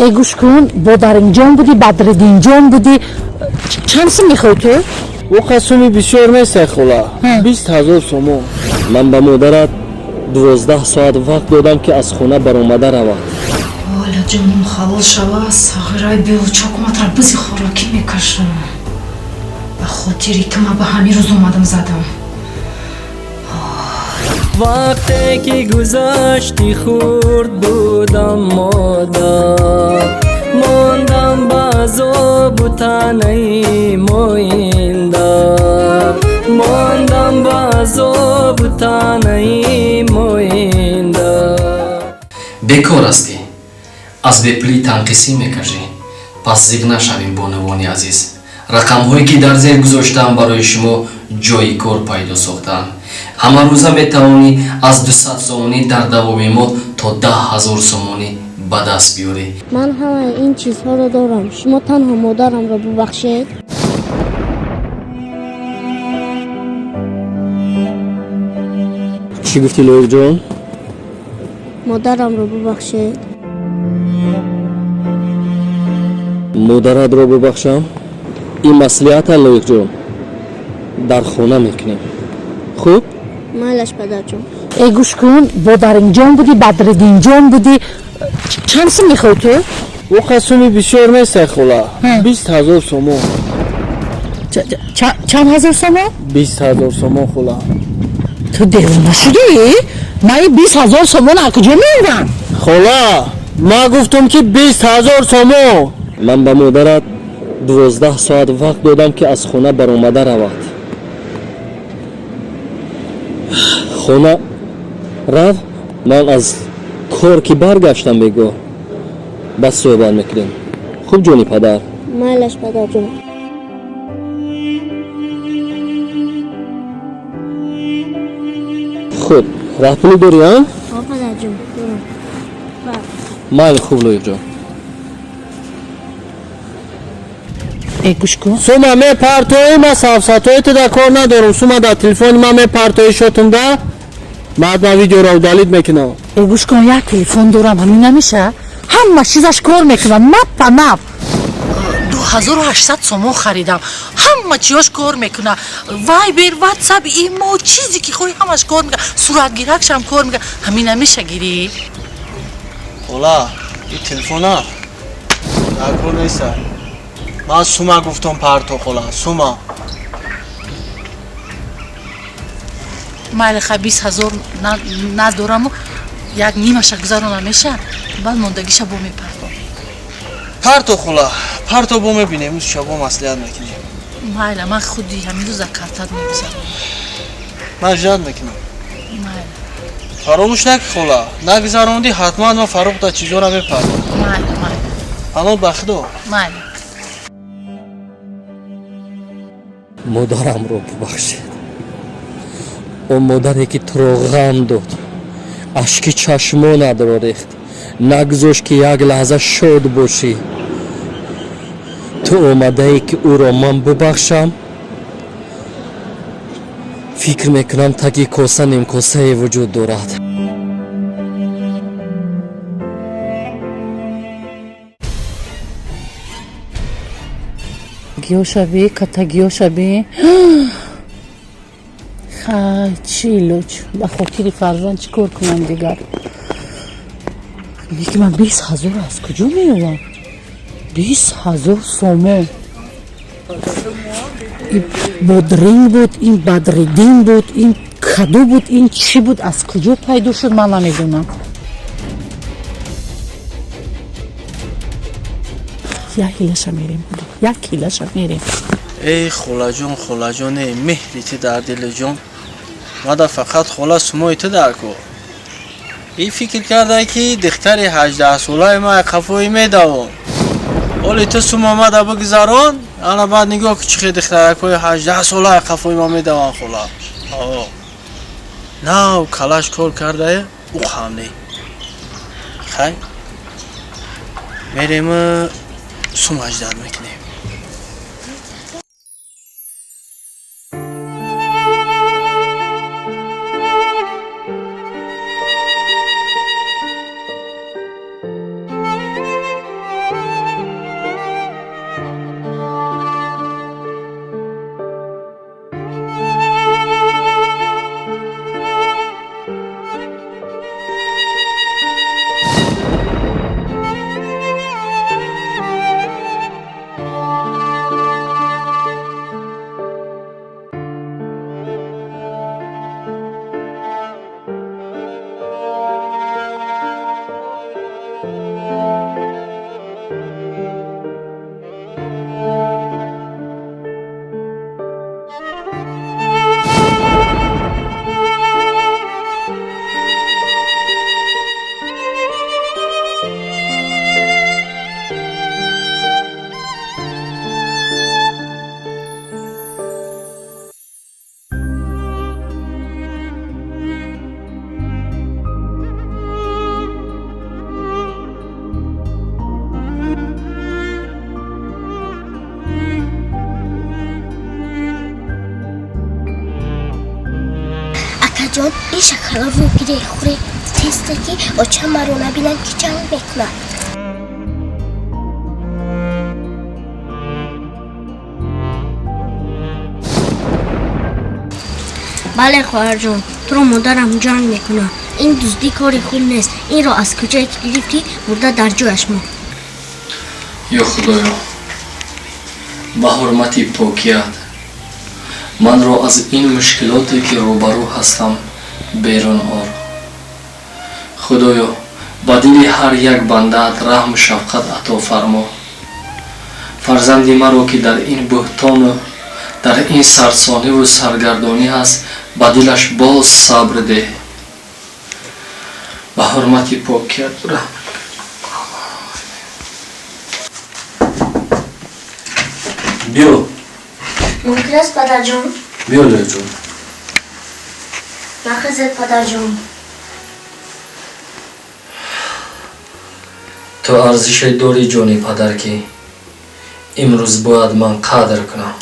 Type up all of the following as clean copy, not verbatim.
گوش کن بادرنجان بودی بدردینجان بودی چند سو میخوای تو؟ او خصومی بسیار نیست خولا 20,000 سومو. من به مادرت 12 ساعت وقت دادم که از خونه برآمده رود. حالا جانم حلال شوه صغیرای بیوچاک مطرح بزی خوراکی میکشم به خاطری که من به همین روز اومدم زدم. وقتی که گذشتی خورد بودم مادر ماندم بازو بوتانه موینده ماندم بازو بوتانه موینده бекор ҳастӣ аз беплӣ танқисӣ мекашӣ пас зиқ нашавем бонувони азиз рақамҳое ки дар зер гузоштаам барои шумо ҷойи кор пайдо сохтаам ҳамарӯза метавонӣ аз 200 сомонӣ дар давоми мо то 10,000 сомонӣ ба даст биёрӣ. من همه این چیزها رو دارم. شما تنها مادرم رو ببخشید. چی گفتی لویق جان؟ مادرم رو ببخشید. مادرت رو ببخشم؟ این مسئولیت لویق جان در خانه میکنیم. خوب؟ مالش پدر جون. گوش کن بادرنجان بودی بدردینجان بودی چند سو میخوای تو؟ او خصومی بسیار نیست خولا 20,000 سومو. چند هزار سومه؟ 20,000 سومو خولا. تو دیوانه شدی؟ من این 20,000 سومون از کجا میارم؟ خولا ما گفتم که 20,000 سومو. من به مادرت 12 ساعت وقت دادم که از خونه برآمده رود. خونه رفت من از کار که برگشتم بگو بس صحبت میکنیم. خوب جونی پدر؟ مالش پدر جون. خوب راه پولی داری ها؟ آه پدر جون. مال خوب لویق جان. گوش کن سوما می پرتوی ما صفصتوی تو در کار ندارم. سوما در تلفن ما می پرتوی شدم ده بعد من ویدیو رو دالید میکنم. گوش کن یک تلفن دارم همین نمیشه همه چیزش کار میکنم نپ 2800 سومو خریدم همه چیاش کار میکنه وایبر واتساپ ایمو چیزی که خوی همش کار میکنه صورت گیرکش هم کار میکنه همین نمیشه گیری خولا این تلفن ها در کار نیست. من سوما گفتم پرتو خولا سوما. مال خب 20,000 ندارم یک نیمش گذارم نمیشه بعد موندگیش بو میپردم پرتو خولا پرتو بو میبینیم امروز شبا مسئولیت میکنیم. مال من خودی همین روز کارتات میگذارم من جد میکنم. مال فراموش نکن خولا نگذاروندی حتما من فروخ تا چیزا رو میپردم. مال الان بخدا مال مادرم رو ببخشید. اون مادری که تو رو غم داد اشک چشمانت رو ریخت نگذاشت که یک لحظه شاد باشی. تو اومده ای که او را من ببخشم. فکر میکنم تکی کاسه نیم کاسه وجود دارد. گیوشابی کتا گیوشابی چی لوچ با خاطر فرزند چی کار کنم دیگر میگه من 20,000 از کجا میارم 20,000 سومه این بادرنگ بود این بدردین بود این کدو بود این چی بود از کجا پیدا شد من نمیدونم. یک کیلوش میریم یک کیلوش میریم. ای خولا جون ای مهری در دل جون مادا فقط خولا سموی تو در کو. این فکر کرده که دختر 18 ساله ما کفوی میداون ولی تو سمو مادا بگذارون انا بعد نگاه که چخی دختر کوی 18 ساله کفوی ما میداون خولا نه کلاش کار کرده او خانه خیلی میریم سم اجداد میکنیم. شکر رو گیره خوره تسته که آچه مرو نبینم که چند بکنم بله خواهر جان تو رو مادرم جنگ میکنه این دزدی کاری خوب نیست این رو از کجایی که گرفتی برده در جایش ما یا خدایا با حرمتی پاکیت من را از این مشکلاتی که روبرو هستم بیرون آر خدایا با دل هر یک بنده‌ات رحم و شفقت عطا فرما فرزندی مرا که در این بهتان و در این سرسانی و سرگردانی هست با دلش باز صبر ده با حرمتی پاکیت رحم بیا ممکن است پدر جان بیا لیلا جون نخزد پدر جان تو ارزش داری جانی پدر که امروز باید من قدر کنم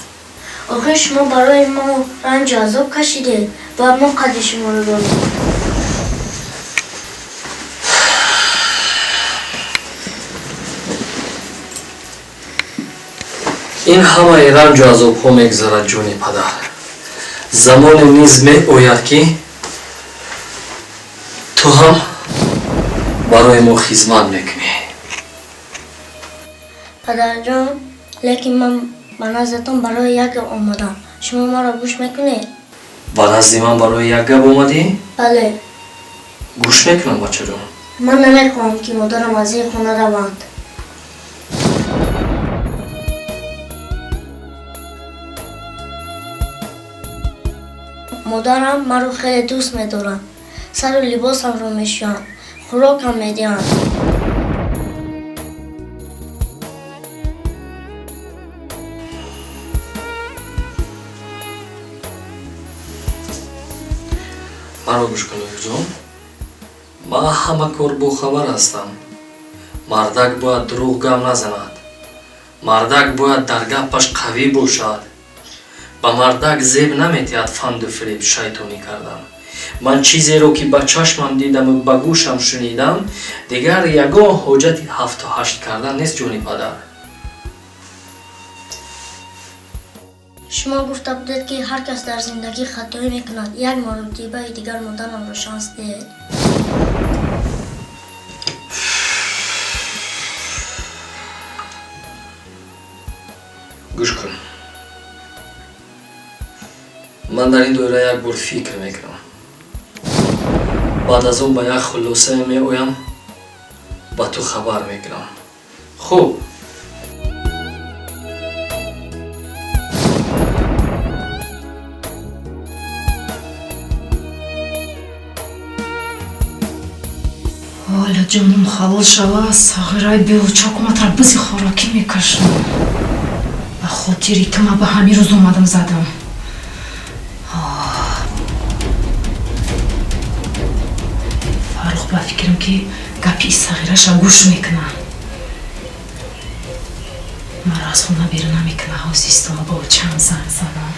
آخه شما برای ما رنج عذاب کشیده و ما قدر شما رو داریم این همه رنج و عذاب ها میگذرد جانی پدر زمان نیز می آید که تو هم برای ما خدمت میکنی پدر جان لیکن من به نزدتان برای یک آمدم شما ما را گوش میکنید؟ با نزد من برای یک گپ اومدی؟ بله گوش میکنم بچه جان من نمیخواهم که مادرم از این خانه روند مادرم مرا خیلی دوست میدارن سر و لباسم رو میشوین خوراکم میدین مرا گوش کن جان من همه کار با خبر هستم مردک باید دروغ گم نزند مردک باید در گپش قوی باشد با مردک زیب نمیتید فند و فریب شیطانی کردن من چیزی رو که با چشمم دیدم و با گوشم شنیدم دیگر یگاه حاجت 7 و 8 کردن نیست جونی پدر شما گفته بودید که هر کس در زندگی خطایی میکند یک مرتبه دیگر مادرم را شانس دهید گوش کن من در این دوره یک بار فکر میکنم بعد از اون با یک خلاصه می اویم با تو خبر میکنم خوب حالا جانم خلال شوه ساغرای بیوچاک مطرح بزی خوراکی میکشم به خاطری که من به همین روز اومدم زدم فاروق با فکرم که گپی صغیرش گوش میکنه مرا از خونه بیرون نمیکنه حوزیستم با چند زن زدم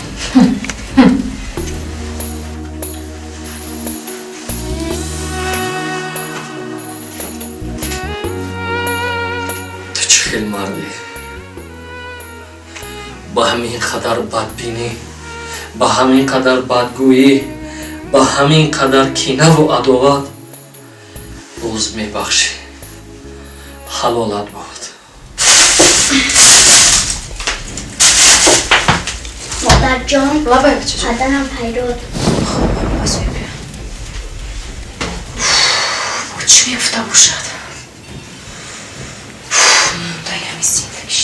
تو چه خیلی مردی با همین قدر بدبینی با همین قدر بدگویی با همین قدر کینه و عداوت روز میبخشی حلالت بود مادر جان لبه بچه جان پدرم پیدا خب بس بیا چی میفته باشد مونده همی زندگیش